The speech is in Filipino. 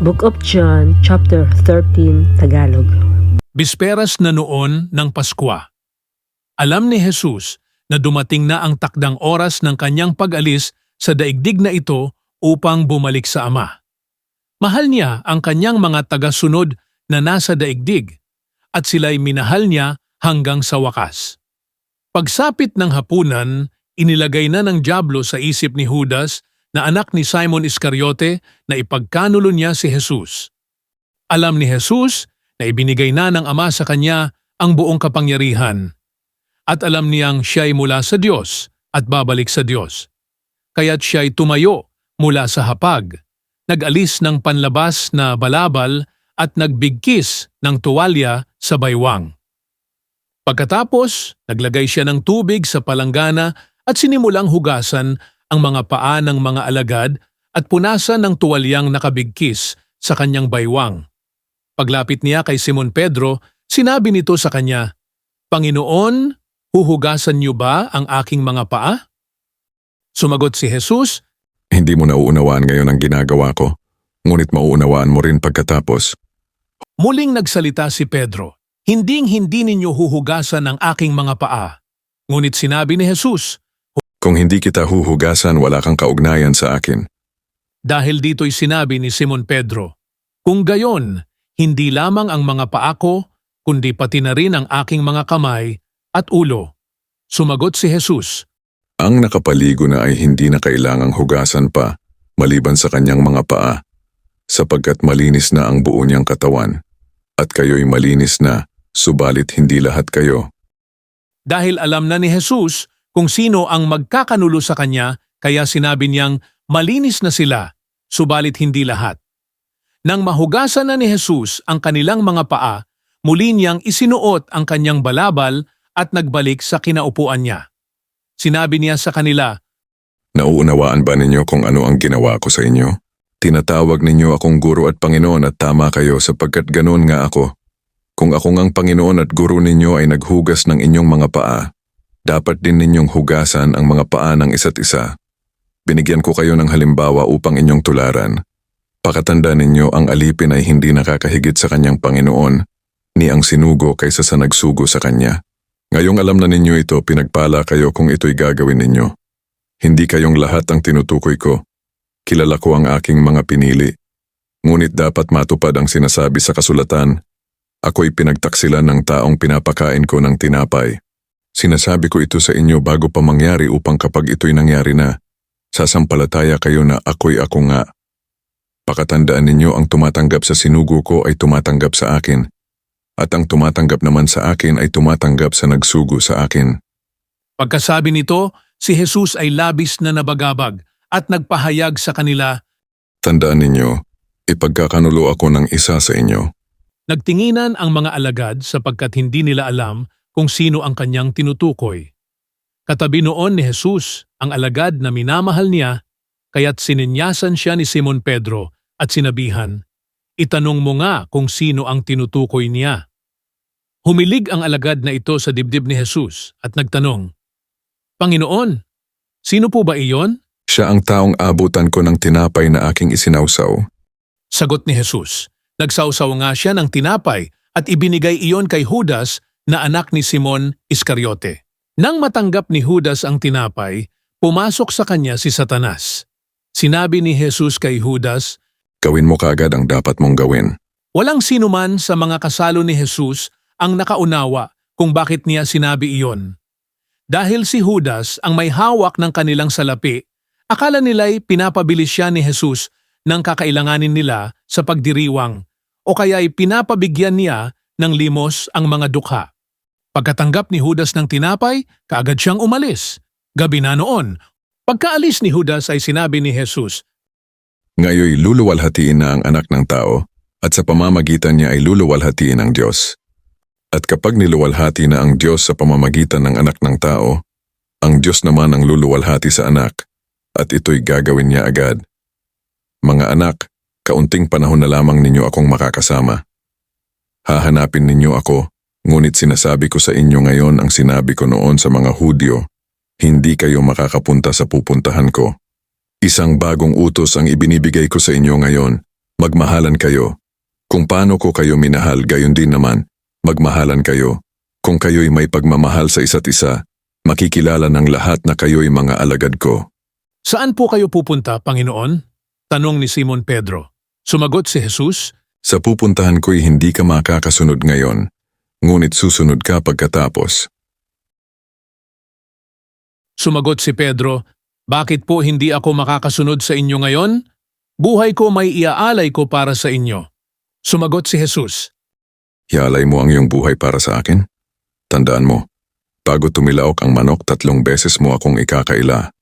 Book of John, chapter 13, Tagalog. Bisperas na noon ng Paskwa. Alam ni Jesus na dumating na ang takdang oras ng kanyang pag-alis sa daigdig na ito upang bumalik sa Ama. Mahal niya ang kanyang mga tagasunod na nasa daigdig at sila'y minahal niya hanggang sa wakas. Pagsapit ng hapunan, inilagay na ng dyablo sa isip ni Judas na anak ni Simon Iscariote na ipagkanulo niya si Jesus. Alam ni Jesus na ibinigay na ng Ama sa kanya ang buong kapangyarihan. At alam niyang siya'y mula sa Diyos at babalik sa Diyos. Kaya't siya'y tumayo mula sa hapag, nag-alis ng panlabas na balabal at nagbigkis ng tuwalya sa baywang. Pagkatapos, naglagay siya ng tubig sa palanggana at sinimulang hugasan ang mga paa ng mga alagad at punasan ng tuwalyang nakabigkis sa kanyang baywang. Paglapit niya kay Simon Pedro, sinabi nito sa kanya, "Panginoon, huhugasan niyo ba ang aking mga paa?" Sumagot si Jesus, Hindi mo nauunawaan ngayon ang ginagawa ko, ngunit mauunawaan mo rin pagkatapos. Muling nagsalita si Pedro, "Hinding-hindi ninyo huhugasan ang aking mga paa." Ngunit sinabi ni Jesus, Kung hindi kita huhugasan, wala kang kaugnayan sa akin. dahil dito'y sinabi ni Simon Pedro, "Kung gayon, hindi lamang ang mga paa ko, kundi pati na rin ang aking mga kamay at ulo." Sumagot si Jesus, Ang nakapaligo na ay hindi na kailangang hugasan pa, maliban sa kanyang mga paa, sapagkat malinis na ang buo niyang katawan. At kayo'y malinis na, subalit hindi lahat kayo. Dahil alam na ni Jesus kung sino ang magkakanulo sa kanya, kaya sinabi niyang malinis na sila, subalit hindi lahat. Nang mahugasan na ni Jesus ang kanilang mga paa, muli niyang isinuot ang kanyang balabal at nagbalik sa kinaupuan niya. Sinabi niya sa kanila, Nauunawaan ba ninyo kung ano ang ginawa ko sa inyo? Tinatawag ninyo akong guro at Panginoon at tama kayo sapagkat ganoon nga ako. Kung ako ngang Panginoon at guro ninyo ay naghugas ng inyong mga paa, dapat din ninyong hugasan ang mga paa ng isa't isa. Binigyan ko kayo ng halimbawa upang inyong tularan. Pakatanda ninyo ang alipin ay hindi nakakahigit sa kanyang Panginoon, ni ang sinugo kaysa sa nagsugo sa kanya. Ngayong alam na ninyo ito, pinagpala kayo kung ito'y gagawin ninyo. Hindi kayong lahat ang tinutukoy ko. Kilala ko ang aking mga pinili. Ngunit dapat matupad ang sinasabi sa kasulatan. Ako'y pinagtaksilan ng taong pinapakain ko ng tinapay. Sinasabi ko ito sa inyo bago pa mangyari upang kapag ito'y nangyari na, sasampalataya kayo na ako'y ako nga. Pakatandaan ninyo ang tumatanggap sa sinugo ko ay tumatanggap sa akin, at ang tumatanggap naman sa akin ay tumatanggap sa nagsugo sa akin. Pagkasabi nito, si Jesus ay labis na nabagabag at nagpahayag sa kanila. Tandaan ninyo, ipagkakanulo ako ng isa sa inyo. Nagtinginan ang mga alagad sapagkat hindi nila alam kung sino ang kanyang tinutukoy. Katabi noon ni Jesus ang alagad na minamahal niya, kaya't sininyasan siya ni Simon Pedro at sinabihan, "Itanong mo nga kung sino ang tinutukoy niya." Humilig ang alagad na ito sa dibdib ni Jesus at nagtanong, "Panginoon, sino po ba iyon?" Siya ang taong abutan ko ng tinapay na aking isinawsaw. Sagot ni Jesus, "Nagsawsaw nga siya ng tinapay at ibinigay iyon kay Judas na anak ni Simon Iscariote." Nang matanggap ni Judas ang tinapay, pumasok sa kanya si Satanas. Sinabi ni Jesus kay Judas, Gawin mo kaagad ang dapat mong gawin. walang sinuman sa mga kasalo ni Jesus ang nakaunawa kung bakit niya sinabi iyon. Dahil si Judas ang may hawak ng kanilang salapi, akala nila'y pinapabilis siya ni Jesus ng kakailanganin nila sa pagdiriwang o kaya'y pinapabigyan niya ng limos ang mga dukha. Pagkatanggap ni Judas ng tinapay, kaagad siyang umalis. Gabi na noon. Pagkaalis ni Judas ay sinabi ni Jesus, Ngayoy luluwalhatiin na ang anak ng tao, at sa pamamagitan niya ay luluwalhatiin ang Diyos. At kapag niluwalhati na ang Diyos sa pamamagitan ng anak ng tao, ang Diyos naman ang luluwalhati sa anak, at ito'y gagawin niya agad. Mga anak, kaunting panahon na lamang ninyo akong makakasama. Hahanapin ninyo ako, ngunit sinasabi ko sa inyo ngayon ang sinabi ko noon sa mga Hudyo, hindi kayo makakapunta sa pupuntahan ko. Isang bagong utos ang ibinibigay ko sa inyo ngayon, Magmahalan kayo. Kung paano ko kayo minahal, gayon din naman, magmahalan kayo. Kung kayo'y may pagmamahal sa isa't isa, makikilala ng lahat na kayo'y mga alagad ko. Saan po kayo pupunta, Panginoon? Tanong ni Simon Pedro. Sumagot si Jesus, Sa pupuntahan ko'y hindi ka makakasunod ngayon, ngunit susunod ka pagkatapos. Sumagot si Pedro, bakit po hindi ako makakasunod sa inyo ngayon? Buhay ko may iaalay ko para sa inyo. Sumagot si Jesus, Ialay mo ang iyong buhay para sa akin? Tandaan mo, bago tumilaok ang manok 3 beses mo akong ikakaila.